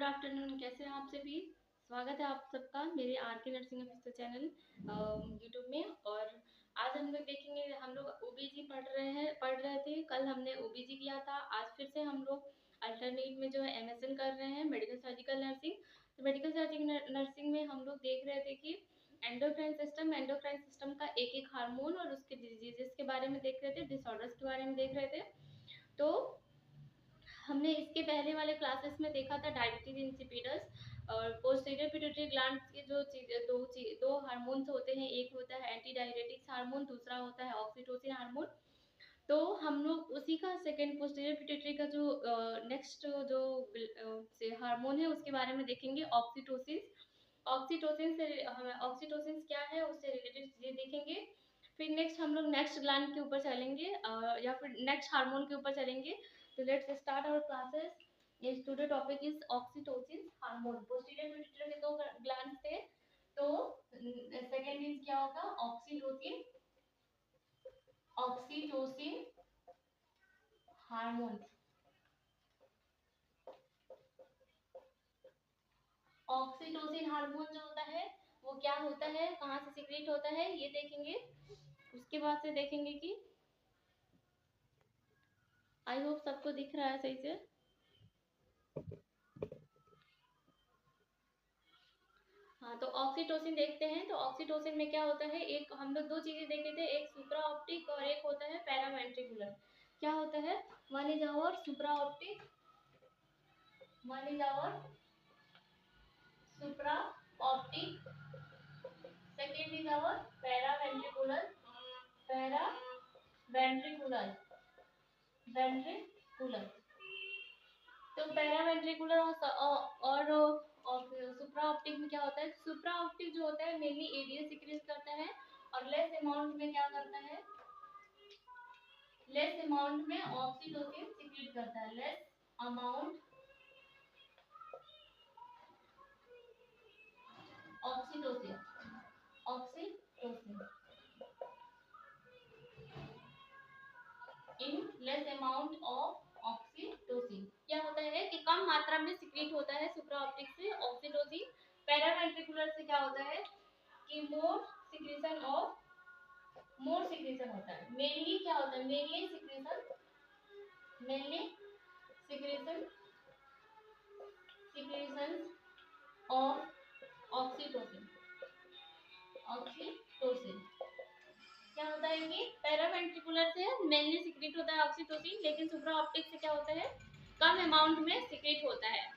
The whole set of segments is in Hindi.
आफ्टरनून, कैसे हैं आप सभी। स्वागत है आप सबका मेरे आर के नर्सिंग ऑफिसर चैनल यूट्यूब में। और आज हम लोग देखेंगे, हम लोग ओबीजी पढ़ रहे थे। कल हमने ओबीजी किया था। आज फिर से हम लोग अल्टरनेट में जो है एमएसएन कर रहे हैं, मेडिकल सर्जिकल नर्सिंग। तो मेडिकल सर्जिकल नर्सिंग में हम लोग देख रहे थे कि एंडोक्राइन सिस्टम का एक एक हार्मोन और उसके डिजीजेस के बारे में देख रहे थे, डिसऑर्डर्स के बारे में देख रहे थे। तो हमने इसके पहले वाले क्लासेस में देखा था डायबिटीज इंसिपिडस और पोस्टीरियर पिट्यूटरी ग्लैंड के जो दो हार्मोन्स होते हैं। एक होता है एंटी डायरेटिक्स हार्मोन, दूसरा होता है ऑक्सीटोसिन हार्मोन। तो हम लोग उसी का सेकंड पोस्टीरियर पिट्यूटरी का जो नेक्स्ट जो हार्मोन है उसके बारे में देखेंगे, ऑक्सीटोसिन। ऑक्सीटोसिन क्या है उससे रिलेटेड चीजें देखेंगे। फिर नेक्स्ट हम लोग नेक्स्ट ग्लैंड के ऊपर चलेंगे या फिर नेक्स्ट हार्मोन के ऊपर चलेंगे। So let's start our classes. Yes, today topic is oxytocin hormone. Posterior pituitary के दो ग्लैंड थे, तो सेकेंड इज क्या होगा, ऑक्सीटोसिन हार्मोन। ऑक्सीटोसिन हार्मोन जो होता है वो क्या होता है, कहाँ से सीक्रेट होता है, ये देखेंगे। उसके बाद से देखेंगे कि आई होप सबको दिख रहा है सही से। हाँ, तो ऑक्सीटोसिन देखते हैं। तो ऑक्सीटोसिन में क्या होता है, एक हम लोग दो चीजें देखे थे, एक सुप्रा ऑप्टिक और एक होता है पैरावेंट्रिकुलर। क्या होता है, one is our supra optic, one is our supra optic, second is our paraventricular, paraventricular, ventricular. तो पैरावेंट्रिकुलर और सुप्रा ऑप्टिक में क्या होता है, सुप्रा ऑप्टिक जो होता है मेनली एडीएस सीक्रेट करता है और लेस अमाउंट में क्या करता है, लेस अमाउंट में ऑक्सीटोसिन सीक्रेट करता है, less amount oxytocin, oxytocin in less amount of oxytocin. क्या होता है कि कम मात्रा में सीक्रेट होता है सुप्रा ऑप्टिक से ऑक्सीटोसिन। पैरावेंट्रिकुलर से क्या होता है कि मोर सीक्रेशन होता है। मेनली क्या होता है, मेनली सीक्रेशन ऑफ ऑक्सीटोसिन। क्या होता है कि पैरावेंट्रिकुलर से मेनली सीक्रेट होता है ऑक्सीटोसिन, लेकिन सुप्रा ऑप्टिक से क्या होता है, कम अमाउंट में सीक्रेट होता है।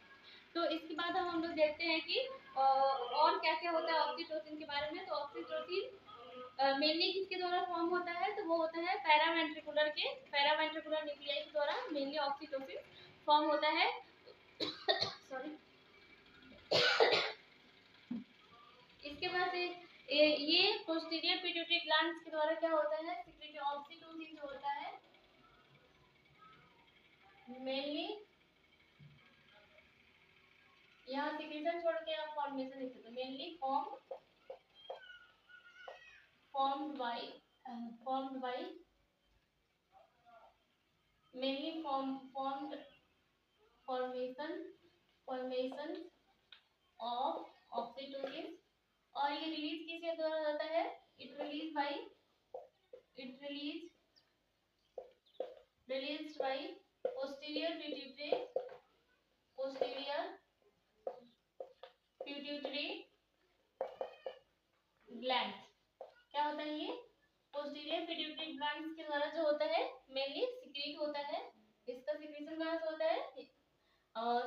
तो इसके बाद हम लोग देखते हैं कि और क्या क्या होता है ऑक्सीटोसिन के बारे में। तो ऑक्सीटोसिन मेनली किसके द्वारा फॉर्म होता है, तो वो होता है पैरावेंट्रिकुलर न्यूक्लियाई के द्वारा मेनली ऑक्सीटोसिन फॉर्म होता है। सॉरी। इसके बाद ये पोस्टीरियर पिट्यूटरी ग्लैंड्स के द्वारा क्या होता है, सीक्रेट ऑक्सीटोसिन जो होता है मेनली, यहाँ सीक्रेशन छोड़ के आप फॉर्मेशन लिखते तो mainly formed by mainly formed formation of oxytocin। और ये रिलीज किसके द्वारा होता है, it release by posterior pituitary gland। क्या होता है ये, पोस्टीरियर पिट्यूटरी ग्लैंड्स के द्वारा जो होता है मेनली सीक्रेट होता है। इसका सीक्रेशन कहाँ से होता है,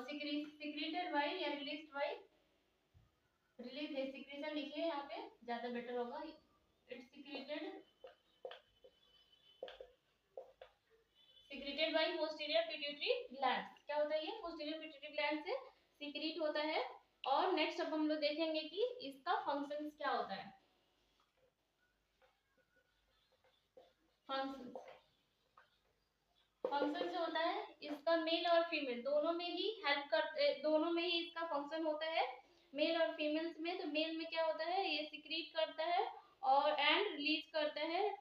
सीक्रेटेड बाय या रिलीज्ड बाय, रिलीज सीक्रेशन लिखिए यहाँ पे ज्यादा बेटर होगा, it's secreted by posterior pituitary glands. क्या होता है ये, पोस्टीरियर पिट्यूटरी ग्लैंड से सीक्रेट होता है। और नेक्स्ट अब हम लोग देखेंगे कि इसका फंक्शंस क्या होता है। फंक्शन जो होता है इसका मेल और फीमेल दोनों में ही दोनों में ही इसका फंक्शन होता है, मेल और फीमेल्स में। तो मेल में क्या होता है, ये सीक्रेट करता है और एंड रिलीज करता है,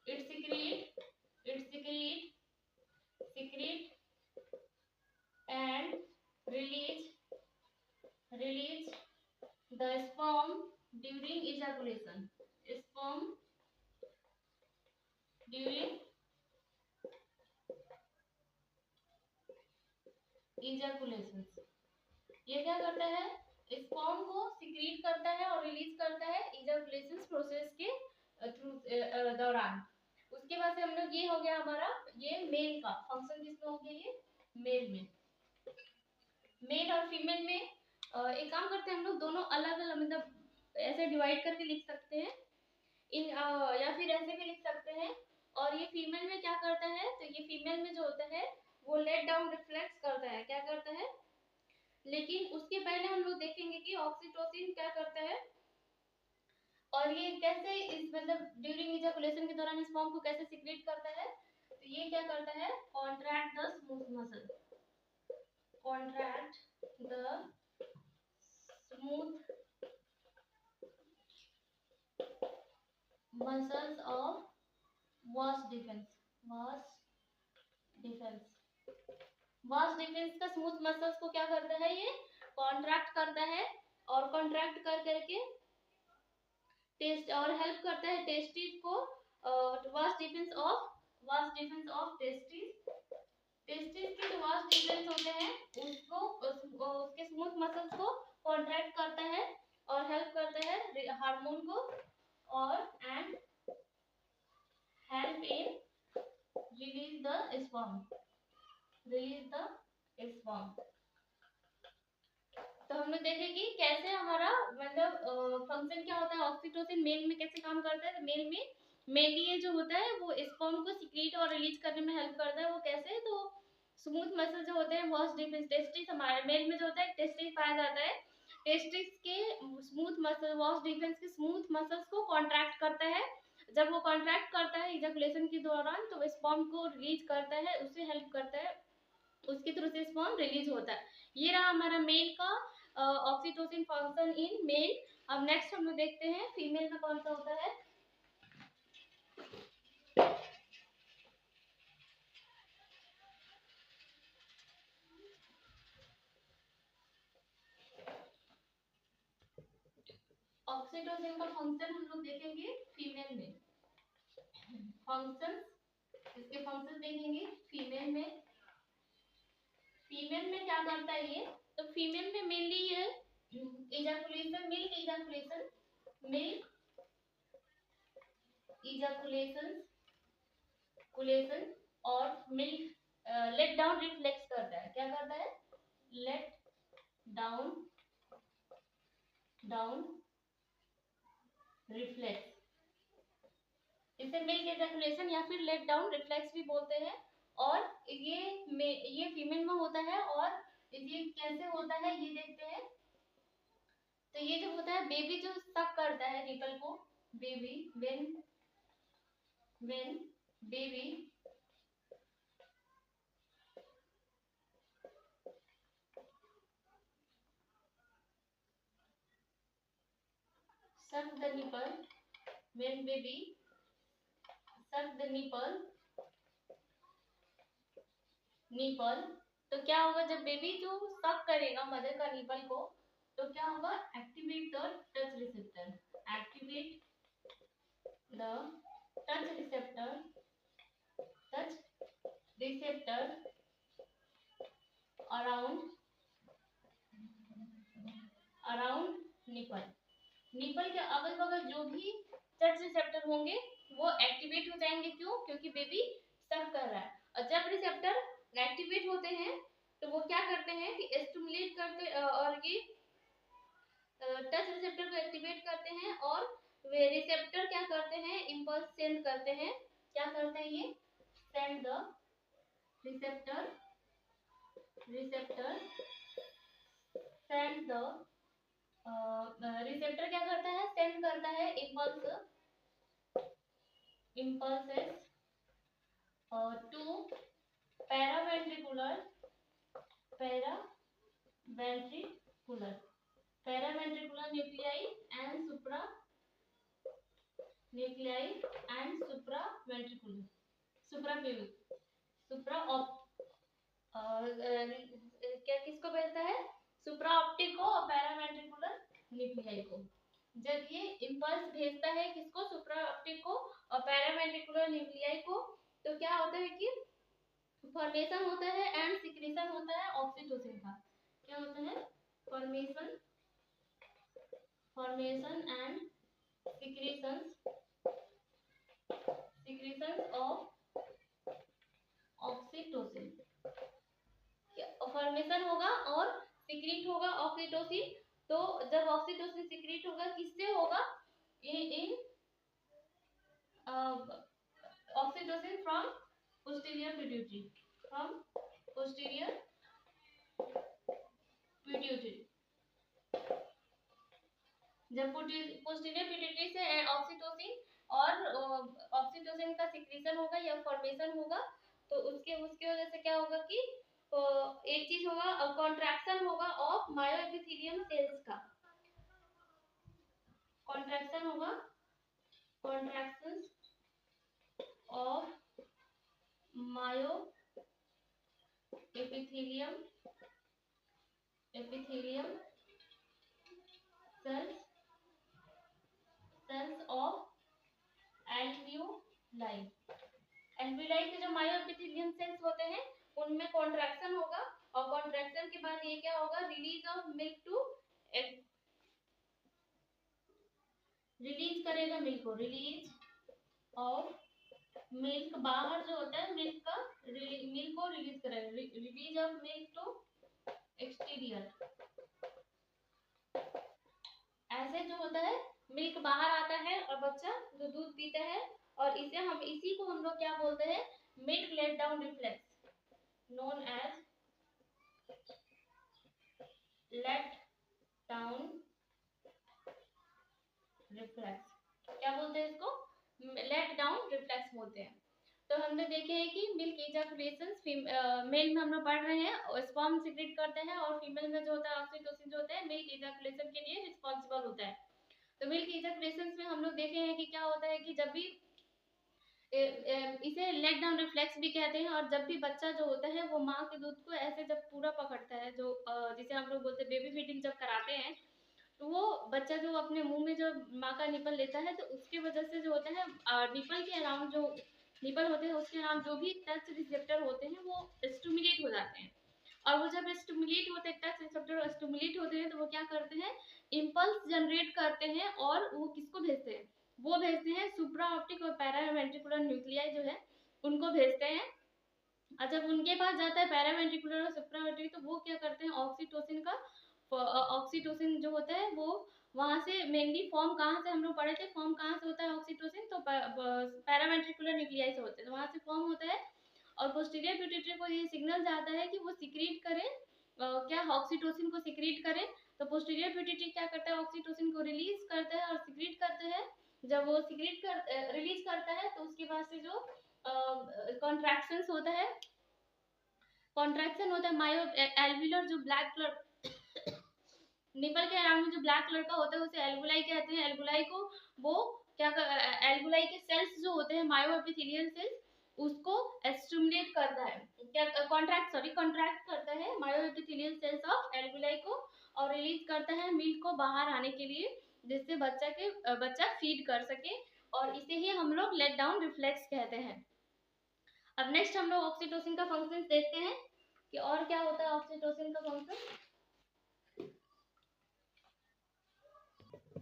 it secret the sperm during ejaculation, sperm during ejaculation, ये क्या करता है, स्पर्म को सिक्रीट करता है और रिलीज करता है इजैकुलेशन प्रोसेस के थ्रू दौरान। उसके बाद से हम लोग, ये हो गया हमारा, ये मेल का फंक्शन किसमें हो गया, ये मेल में। मेल और फीमेल में एक काम करते हैं हम लोग, दोनों अलग अलग मतलब ऐसे डिवाइड करके लिख सकते हैं इन या फिर ऐसे भी लिख सकते हैं। और ये फीमेल में क्या करता है, तो ये फीमेल में जो होता है वो लेट डाउन रिफ्लेक्स करता है, क्या करता है। लेकिन उसके पहले हम लोग देखेंगे कि ऑक्सीटोसिन क्या करता है और ये कैसे इस मतलब ड्यूरिंग इजैकुलेशन के दौरान स्पर्म को कैसे सिक्रेट करता है। तो ये क्या करता है, contract the smooth muscle, contract the smooth muscles of वास डिफेंस, वास डिफेंस, वास डिफेंस का स्मूथ मसल्स को क्या करता है, ये कॉन्ट्रैक्ट करता है और कॉन्ट्रैक्ट कर करके टेस्ट और हेल्प करता है टेस्टिस को, वास डिफेंस ऑफ टेस्टिस, टेस्टिस के जो वास डिफेंस होते हैं उसको उसके स्मूथ मसल्स को कॉन्ट्रैक्ट करता है और हेल्प करता है हार्मोन को और and help in release the sperm, release the sperm. तो हम लोग देखें कि कैसे हमारा मतलब फंक्शन क्या होता है, ऑक्सीटोसिन मेल में कैसे काम करता है। तो मेल में मेनली ये जो होता है वो स्पर्म को सिक्रीट और रिलीज करने में हेल्प करता है। वो कैसे, तो स्मूथ मसल जो होते हैं वास डिफरेंस टेस्टिस, हमारे मेल में जो होता है टेस्टिस पाया जाता है, टेस्टिस के स्मूथ मसल वास डिफरेंस के स्मूथ मसल्स को कॉन्ट्रैक्ट करता है। जब वो कॉन्ट्रैक्ट करता है इजैकुलेशन के दौरान तो वो स्पर्म को रिलीज करता है, उससे हेल्प करता है, उसके थ्रू से स्पर्म रिलीज होता है। ये रहा हमारा मेल का ऑक्सीटोसिन फंक्शन इन मेल। अब नेक्स्ट हम लोग देखते हैं फीमेल में कौन सा होता है। ऑक्सीटोसिन का फंक्शन हम लोग देखेंगे फीमेल में, फंक्शन, इसके फंक्शन देखेंगे फीमेल में। फीमेल में क्या करता है ये, तो फीमेल में मेनली ये ejaculation, milk ejaculation, milk ejaculation कुलेशन और मिल्क लेट डाउन रिफ्लेक्स करता है, क्या करता है, लेट डाउन रिफ्लेक्स, इसे मिल्क इजैकुलेशन या फिर लेट डाउन रिफ्लेक्स भी बोलते हैं। और ये फीमेल में होता है और ये कैसे होता है ये देखते हैं। तो ये जो होता है बेबी जो सक करता है निपल को, baby when baby suck the nipple, when baby suck the nipple, तो क्या होगा जब बेबी जो सक करेगा मदर का निपल को, तो क्या होगा, activate the touch receptor, activate the touch receptor, around nipple, nipple के अगल बगल जो भी टच रिसेप्टर होंगे वो एक्टिवेट हो जाएंगे। क्यों, क्योंकि बेबी सक कर रहा है। और जब रिसेप्टर एक्टिवेट होते हैं तो वो क्या करते हैं कि स्टिमुलेट करते और ये टच रिसेप्टर को एक्टिवेट करते हैं और वे रिसेप्टर क्या करते हैं, इंपल्स सेंड करते हैं, क्या करते हैं ये, send the receptor send the receptor क्या करता है, सेंड करता है impulses to paraventricular nuclei and क्या किसको भेजता है, सुप्रा ऑप्टिक को और पैरावेंट्रिकुलर न्यूक्लियाई को। जब ये इम्पल्स भेजता है किसको, सुप्रा ऑप्टिक को और पैरावेंट्रिकुलर न्यूक्लियाई को, तो क्या होता है कि फॉर्मेशन होता है एंड सिक्रीशन होता है ऑक्सीटोसिन का। क्या होता है, formation and secretion of oxytocin. Formation होगा और सिक्रीट होगा ऑक्सीटोसिन। तो जब ऑक्सीटोसिन सिक्रीट होगा किससे होगा, इन oxytocin from posterior pituitary, from posterior pituitary. जब पोस्टीरियर पिट्यूटरी से ऑक्सीटोसिन और ऑक्सीटोसिन का सिक्रीशन होगा या फॉर्मेशन होगा, तो उसके वजह से क्या होगा कि एक चीज होगा, कॉन्ट्रैक्शन होगा ऑफ मायोएपिथेलियम सेल्स का। कॉन्ट्रैक्शन होगा, contraction of myoepithelium cells of alveoli. Alveoli के जो मायोएपिथेलियम सेल्स होते हैं उनमें कॉन्ट्रैक्शन होगा, और कॉन्ट्रैक्शन के बाद ये क्या होगा, release of milk to, release करेगा मिल्क को, रिलीज ऑफ मिल्क, बाहर जो होता है मिल्क का, मिल्क को रिलीज करेगा, release of milk to exterior. ऐसे जो होता है मिल्क बाहर आता है और बच्चा जो दूध पीता है, और इसी को हम लोग क्या बोलते हैं, milk let down reflex, known as let down reflex. क्या बोलते हैं इसको, लेट डाउन रिफ्लेक्स बोलते हैं। तो हमने देखे हैं कि मिल्क इजैकुलेशन मेल में हम लोग पढ़ रहे हैं, स्पर्म सीक्रेट करते हैं, और फीमेल में जो होता है ऑक्सीटोसिन जो होता है मिल्क इजैकुलेशन के लिए रिस्पांसिबल होता है। तो मिल्क इजैकुलेशन में हम लोग देखे हैं कि क्या होता है कि जब भी इसे लेट डाउन रिफ्लेक्स भी कहते हैं, और जब भी बच्चा जो होता है वो माँ के दूध को ऐसे जब पूरा पकड़ता है, जो जिसे हम लोग बोलते हैं बेबी फीडिंग जब कराते हैं, तो वो बच्चा जो अपने मुंह में जो माँ का निपल लेता है, तो उसकी वजह से जो होता है निपल के अराउंड जो निपल होते हैं उसके अराउंड जो भी टच रिसेप्टर होते हैं वो स्टिमुलेट हो जाते हैं, और वो जब स्टिमुलेट होते हैं, टच रिसेप्टर स्टिमुलेट होते हैं, तो वो क्या करते हैं, इम्पल्स जनरेट करते हैं, और वो किसको भेजते हैं, वो भेजते हैं सुप्रा ऑप्टिक और पैरावेंट्रिकुलर न्यूक्लियाई जो है उनको भेजते हैं। और जब उनके पास जाता है पैरावेंट्रिकुलर और सुप्रा ऑप्टिक, तो वो क्या करते हैं, ऑक्सीटोसिन का, ऑक्सीटोसिन जो होता है वो वहां से मेनली फॉर्म कहाँ से हम लोग पढ़े थे, फॉर्म कहाँ से होता है ऑक्सीटोसिन, तो पैरावेंट्रिकुलर न्यूक्लियाई से होते हैं, तो वहां से फॉर्म होता है, और पोस्टीरियर पिट्यूटरी को ये सिग्नल जाता है कि वो सिक्रीट करे, क्या ऑक्सीटोसिन को सिक्रीट करे। तो पोस्टीरियर पिट्यूटरी क्या करता है, ऑक्सीटोसिन को रिलीज करता है और सिक्रीट करता है। जब वो सिक्रीट कर रिलीज करता है, तो उसके बाद से जो कॉन्ट्रैक्शन होता है, मायो एल्विलर जो ब्लैक कलर निपल के अराउंड में जो ब्लैक कलर का होता है उसे एल्वुलाई कहते हैं। एल्वुलाई को वो क्या एल्वुलाई के सेल्स जो होते हैं मायोएपिथेलियल सेल्स, उसको स्टिमुलेट करता है, क्या कॉन्ट्रैक्ट करता है मायोएपिथेलियल सेल्स ऑफ एल्वुलाई को, और रिलीज करता है मिल्क को बाहर आने के लिए, जिससे बच्चा फीड कर सके, और इसे ही हम लोग लेट डाउन रिफ्लेक्स कहते हैं। अब नेक्स्ट हम लोग ऑक्सीटोसिन का फंक्शन देखते हैं कि और क्या होता है ऑक्सीटोसिन का फंक्शन।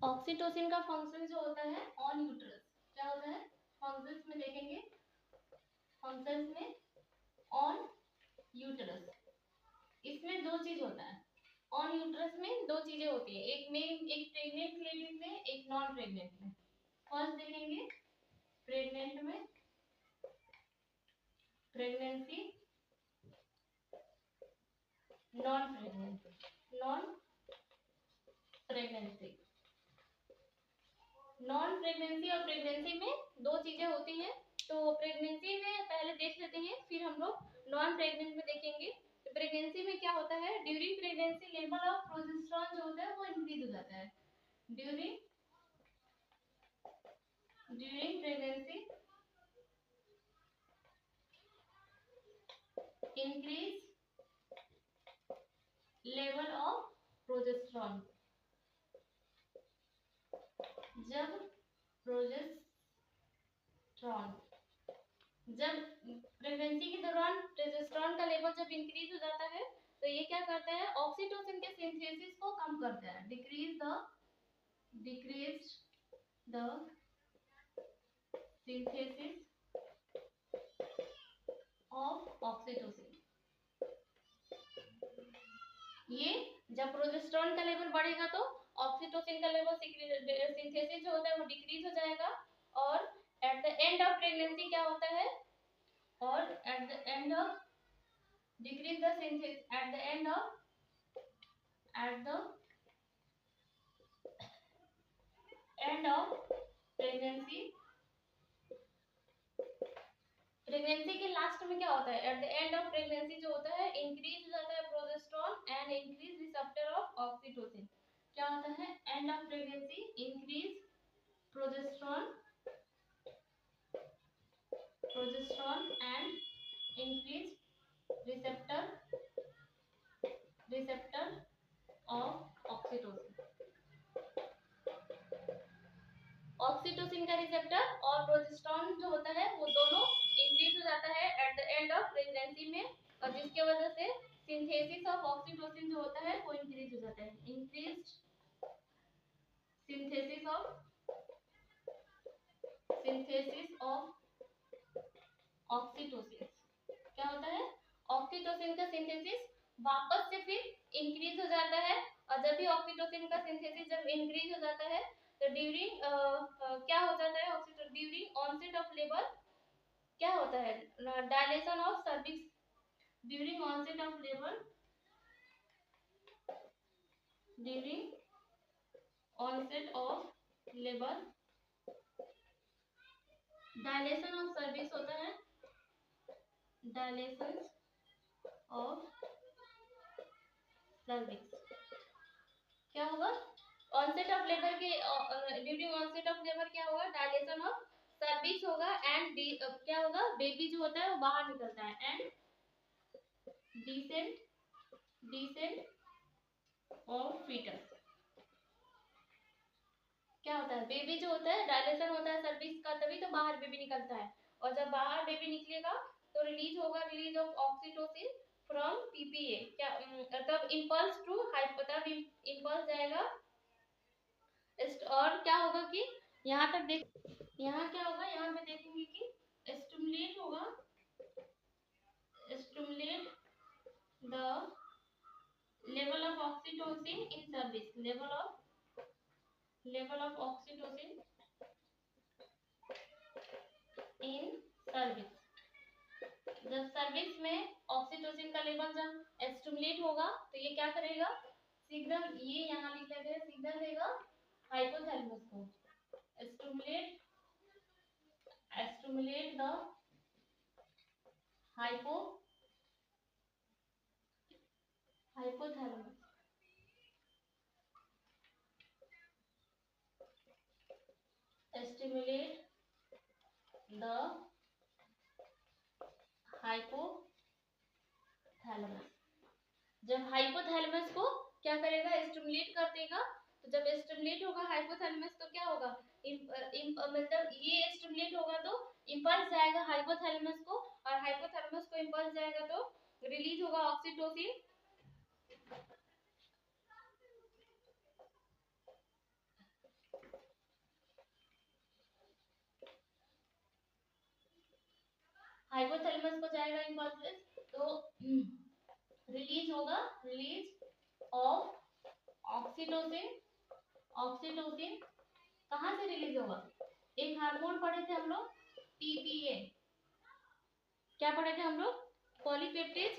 ऑक्सीटोसिन का फंक्शन जो होता है ऑन यूट्रस, क्या होता है फंक्शंस में देखेंगे, फंक्शंस में ऑन यूट्रस, इसमें दो चीज होता है, ऑन यूट्रस में दो चीजें होती है, एक प्रेग्नेंट लेडी में, एक नॉन प्रेग्नेंट में। फर्स्ट देखेंगे प्रेग्नेंट में, pregnancy, non pregnancy, non pregnancy और प्रेगनेंसी में दो चीजें होती हैं। तो प्रेगनेंसी में पहले देख लेते हैं, फिर हम लोग नॉन प्रेग्नेंट में देखेंगे। तो प्रेगनेंसी में क्या होता है, during pregnancy level of progesterone जो होता है वो इंक्रीज हो जाता है, during pregnancy increase level of progesterone, progesterone. जब प्रेगनेंसी के दौरान प्रोजेस्टेरॉन का लेवल जब इंक्रीज हो जाता है तो ये क्या करता है, ऑक्सीटोसिन के सिंथेसिस को कम करता है, decrease the synthesis of oxytocin. ये जब प्रोजेस्टेरॉन का लेवल बढ़ेगा तो ऑक्सीटोसिन का लेवल सिंथेसिस जो होता है वो डिक्रीज हो जाएगा, और at the end of pregnancy क्या होता है, और at the end of decrease the synthesis at the end of pregnancy। Pregnancy के लास्ट में क्या होता है, at the end of pregnancy जो होता है इंक्रीज हो जाता है progesterone and increase receptor of oxytocin. क्या होता है, end of pregnancy increase progesterone and increase receptor of oxytocin. Oxytocin का रिसेप्टर और प्रोजेस्टेरॉन जो होता है वो दोनों इंक्रीज हो जाता है at the end of pregnancy में, और जिसके वजह से सिंथेसिस ऑफ ऑक्सीटोसिन जो होता है वो इंक्रीज हो जाता है, इंक्रीज्ड सिंथेसिस ऑफ ऑक्सीटोसिन। क्या होता है, ऑक्सीटोसिन का सिंथेसिस वापस से फिर इंक्रीज हो जाता है, और जब भी ऑक्सीटोसिन का सिंथेसिस जब इंक्रीज हो जाता है तो ड्यूरिंग क्या हो जाता है, oxytocin during onset of labour क्या होता है, dilation of cervix, during onset of labour, during onset of labour dilation of cervix होता है, डायलेशन ऑफ सर्विक्स। क्या होगा, ऑनसेट ऑफ लेबर के ड्यूरिंग ऑनसेट ऑफ लेबर क्या होगा, डायलेशन ऑफ सर्विक्स होगा, एंड क्या होगा, बेबी जो होता है वो बाहर निकलता है, एंड डिसेंट ऑफ फीटस। क्या होता है, बेबी जो होता है डायलेशन होता है सर्विक्स का, तभी तो बाहर बेबी निकलता है, और जब बाहर बेबी निकलेगा तो रिलीज होगा, release of oxytocin from PPA. क्या तब इंपल्स टू तब इंपल्स जाएगा, और क्या होगा कि यहाँ तक देख, यहाँ क्या होगा, यहाँ पे देखेंगे कि स्टिमुलेट होगा, stimulate the level of oxytocin in service, level of oxytocin in service. जब सर्विस में ऑक्सीटोसिन का लेवल जब स्टिमुलेट होगा तो ये क्या करेगा, सिग्नल, ये यहाँ लिखा गया सिग्नल देगा हाइपोथैलेमस को, stimulate the hypothalamus, stimulate the hypothalamus। जब हाइपोथैलेमस को क्या करेगा, स्टिमुलेट कर देगा, तो जब स्टिमुलेट होगा हाइपोथैलेमस तो क्या होगा, मतलब ये स्टिमुलेट होगा तो इंपल्स जाएगा हाइपोथैलेमस को, और हाइपोथैलेमस को इंपल्स जाएगा तो रिलीज होगा ऑक्सीटोसिन, हाइपोथैलेमस को जाएगा इंपल्स, तो रिलीज होगा, रिलीज ऑफ ऑक्सीटोसिन कहाँ से रिलीज होगा, एक हार्मोन पढ़े थे हम लोग पीपीए, क्या पढ़े थे हम लोग, पॉलीपेप्टाइड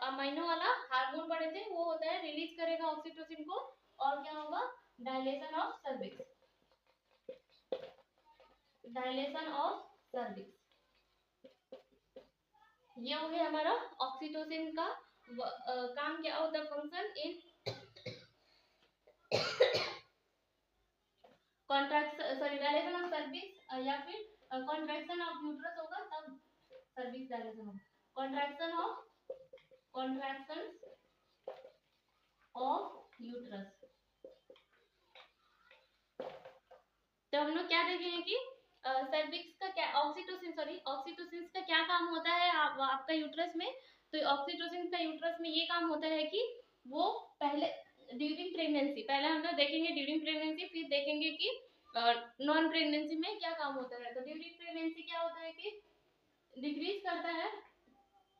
अमीनो वाला हार्मोन पढ़े थे, वो होता है रिलीज करेगा ऑक्सीटोसिन को, और क्या होगा, dilation of cervix, dilation of cervix. ये हो गया हमारा ऑक्सीटोसिन का काम, क्या होता है, function in contraction, sorry dilation of cervix, या फिर कॉन्ट्रैक्शन ऑफ यूट्रस होगा तब सर्विक्स डायलेशन होगा, कॉन्ट्रैक्शन ऑफ यूट्रस। तो हम लोग क्या देखेंगे कि सर्विक्स का क्या ऑक्सीटोसिन का क्या काम होता है आपका यूट्रस में। तो ऑक्सीटोसिन का यूट्रस में ये काम होता है कि वो पहले ड्यूरिंग प्रेगनेंसी, पहले हम लोग देखेंगे ड्यूरिंग प्रेगनेंसी, फिर देखेंगे कि नॉन प्रेगनेंसी में क्या काम होता है। तो ड्यूरिंग प्रेगनेंसी क्या होता है कि डिक्रीज करता है,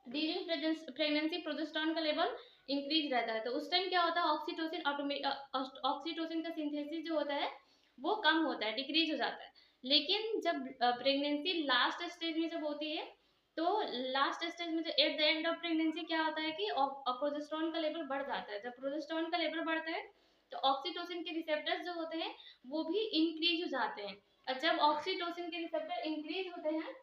ड्यूरिंग प्रेगनेंसी प्रोजेस्टेरोन का लेवल इंक्रीज रहता है। तो उस टाइम क्या होता है, ऑक्सीटोसिन का सिंथेसिस जो होता है वो कम होता है, डिक्रीज हो जाता है। लेकिन जब प्रेगनेंसी लास्ट स्टेज में जब होती है, तो लास्ट स्टेज में at the end of pregnancy क्या होता है कि प्रोजेस्टेरोन का लेवल बढ़ जाता है। जब प्रोजेस्टेरोन का लेवल बढ़ता है तो ऑक्सीटोसिन के रिसेप्टर्स जो होते हैं वो भी इंक्रीज हो जाते हैं। और जब ऑक्सीटोसिन के रिसेप्टर इंक्रीज होते हैं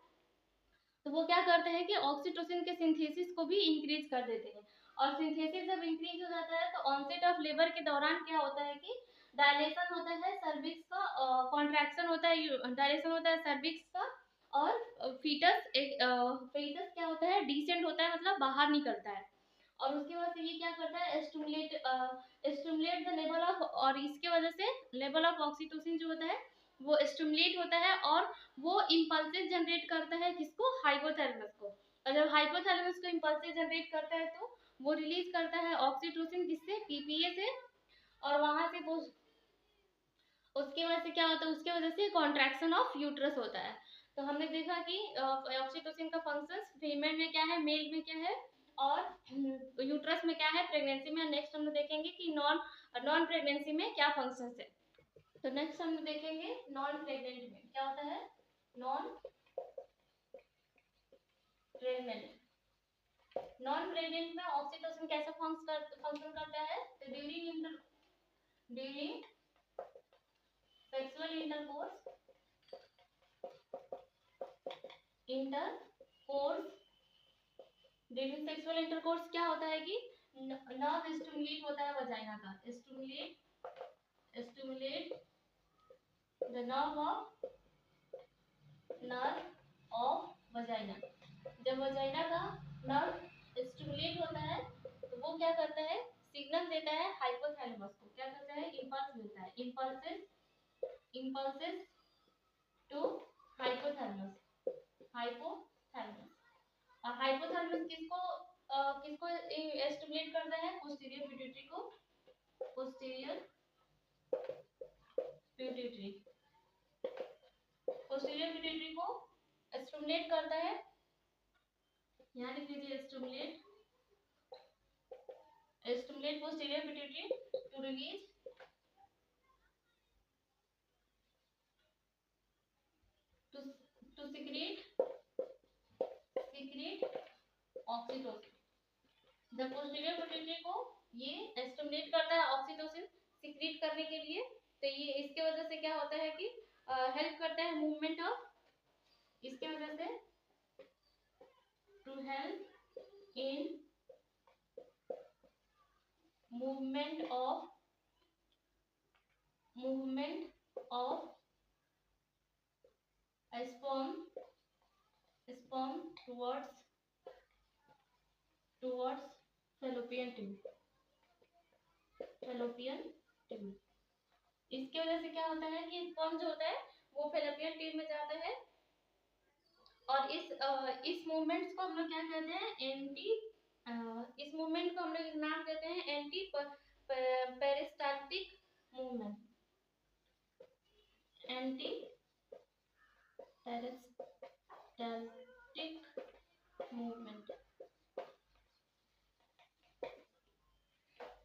तो वो क्या करते हैं कि ऑक्सीटोसिन के सिंथेसिस को भी इंक्रीज कर देते हैं। और सिंथेसिस जब इंक्रीज हो जाता है तो ऑनसेट ऑफ लेबर के दौरान क्या होता है कि डायलेशन होता है सर्विक्स का, कॉन्ट्रैक्शन होता है, डायलेशन होता है सर्विक्स का, और फीटस क्या होता है, डिसेंट होता है, मतलब बाहर निकलता है। और उसके बाद से ये क्या करता है, स्टिमुलेट द लेवल ऑफ, और इसके वजह से लेवल ऑफ ऑक्सीटोसिन जो होता है वो स्टिमुलेट होता है और वो इम्पल्सेस जनरेट करता है, किसको, हाइपोथैलेमस को। और जब हाइपोथैलेमस को इम्पल्सेस जनरेट करता है तो वो रिलीज करता है ऑक्सीटोसिन, किससे, पीपीए से। और वहां से वो उसके वजह से क्या होता है, उसके वजह से कॉन्ट्रैक्शन ऑफ यूट्रस होता है। तो हमने देखा कि ऑक्सीटोसिन का फंक्शंस फीमेल में क्या है, मेल में क्या है, और यूट्रस में क्या है, प्रेगनेंसी में। नेक्स्ट हम लोग देखेंगे कि नॉन प्रेगनेंसी में क्या फंक्शंस है। तो नेक्स्ट हम देखेंगे नॉन प्रेग्नेंट में क्या होता है। नॉन प्रेग्नेंट में ऑक्सीटोसिन कैसा फंक्शन करता है। तो ड्यूरिंग सेक्सुअल इंटरकोर्स क्या होता है कि नर्व स्टिमुलेट होता है वजाइना का, stimulate the nerve of vagina. जब वजाइना का नर्व स्टिमुलेट होता है तो वो क्या करता है, सिग्नल देता है हाइपोथैलेमस को, क्या करता है, इंपल्स देता है, इंपल्सेस टू हाइपोथैलेमस। हाइपोथैलेमस किसको स्टिमुलेट करता है, पोस्टीरियर पिट्यूटरी को, पोस्टीरियर पिट्यूटरी को स्टिमुलेट करता है। यहाँ लिख लीजिए, stimulate posterior pituitary to release to secrete oxytocin. जब पोस्टीरियर पिट्यूटरी को ये स्टिमुलेट करता है ऑक्सीटोसिन सीक्रेट करने के लिए, तो ये इसके वजह से क्या होता है कि हेल्प करता है मूवमेंट ऑफ, इसके वजह से to help in movement of sperm towards fallopian tube। इसके वजह से क्या होता है कि स्पर्म जो होता है वो फेलोपियन ट्यूब में जाता है। और इस मूवमेंट्स को हम लोग क्या कहते हैं, इस मूवमेंट को हम लोग नाम देते हैं anti peristaltic movement. Anti peristaltic movement.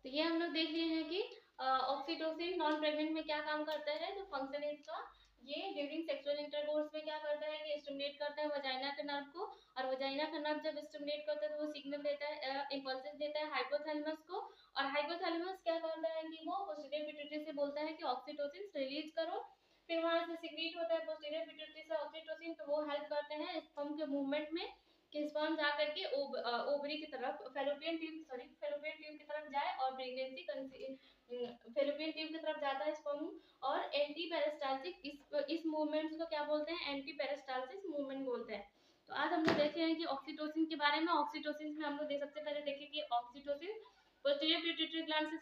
तो ये हम लोग देख रहे हैं कि ऑक्सीटोसिन नॉन प्रेग्नेंट में क्या काम करता है। तो फंक्शन इसका ये ड्यूरिंग सेक्सुअल इंटरकोर्स में क्या करता है कि स्टिमुलेट करता है वजाइना के नर्व को। और वजाइना का नर्व जब स्टिमुलेट करता है तो वो सिग्नल देता है, इंपल्सेस देता है हाइपोथैलेमस को। और हाइपोथैलेमस क्या करता है कि वो पोस्टीरियर पिट्यूटरी से बोलता है कि ऑक्सीटोसिन रिलीज करो। फिर वहां से सिक्रीट होता है पोस्टीरियर पिट्यूटरी से ऑक्सीटोसिन, तो वो हेल्प करते हैं स्पर्म के मूवमेंट में, कि स्पर्म जा करके ओवरी की तरफ, फेलोपियन ट्यूब की तरफ जाए और प्रेगनेंसी फेलोपियन ट्यूब की तरफ जाता है स्पर्म। और एंटी पेरिस्टाल्टिक इस मूवमेंट्स को क्या बोलते हैं, एंटी पेरिस्टाल्टिक मूवमेंट बोलते हैं। तो आज हम लोग देखे हैं कि ऑक्सीटोसिन के बारे में। ऑक्सीटोसिन में हम लोग सबसे पहले देखें कि ऑक्सीटोसिन पोस्टीरियर पिट्यूटरी ग्लैंड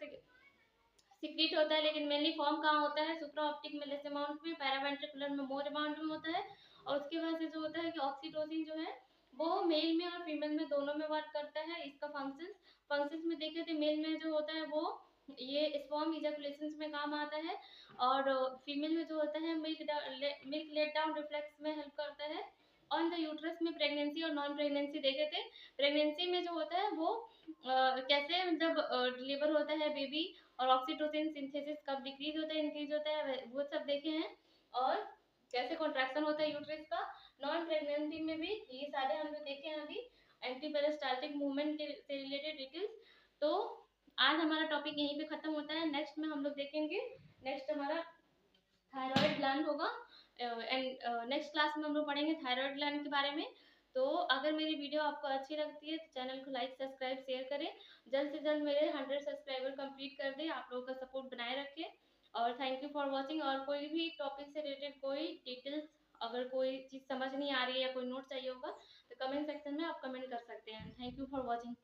से सिक्रीट होता है, लेकिन मेनली फॉर्म कहाँ होता है, सुप्रा ऑप्टिक में लेस अमाउंट में, पैरावेंट्रिकुलर में मोर अमाउंट में होता है। और उसके बाद से जो होता है कि ऑक्सीटोसिन जो है वो मेल में और फीमेल में दोनों में वर्क करता है। इसका फंक्शंस में देखे तो मेल में जो होता है वो ये स्पर्म इजैकुलेशन में काम आता है, और फीमेल में जो होता है मिल्क लेट डाउन रिफ्लेक्स में हेल्प करता है। ऑन द यूट्रस में प्रेगनेंसी और नॉन प्रेगनेंसी देखे थे। प्रेगनेंसी में जो होता है वो कैसे जब डिलीवर होता है बेबी, और ऑक्सीटोसिन सिंथेसिस कब डिक्रीज होता है इंक्रीज होता है वो सब देखे हैं। और कैसे कॉन्ट्रैक्शन होता है यूट्रस का नॉन प्रेगनेंसी में भी, ये सारे हम लोग देखे हैं अभी एंटी पेरिस्टाल्टिक मूवमेंट से रिलेटेड डिटेल्स। तो आज हमारा टॉपिक यहीं पे खत्म होता है। नेक्स्ट में हम लोग देखेंगे, नेक्स्ट हमारा थायराइड ग्लैंड होगा, एंड नेक्स्ट क्लास में हम लोग पढ़ेंगे थायराइड ग्लैंड के बारे में। तो अगर मेरी वीडियो आपको अच्छी लगती है तो चैनल को लाइक सब्सक्राइब शेयर करें। जल्द से जल्द मेरे 100 सब्सक्राइबर कंप्लीट कर दें, आप लोगों का सपोर्ट बनाए रखें। और थैंक यू फॉर वॉचिंग। और कोई भी टॉपिक से रिलेटेड कोई डिटेल्स, अगर कोई चीज़ समझ नहीं आ रही है या कोई नोट चाहिए होगा तो कमेंट सेक्शन में आप कमेंट कर सकते हैं। Thank you for watching.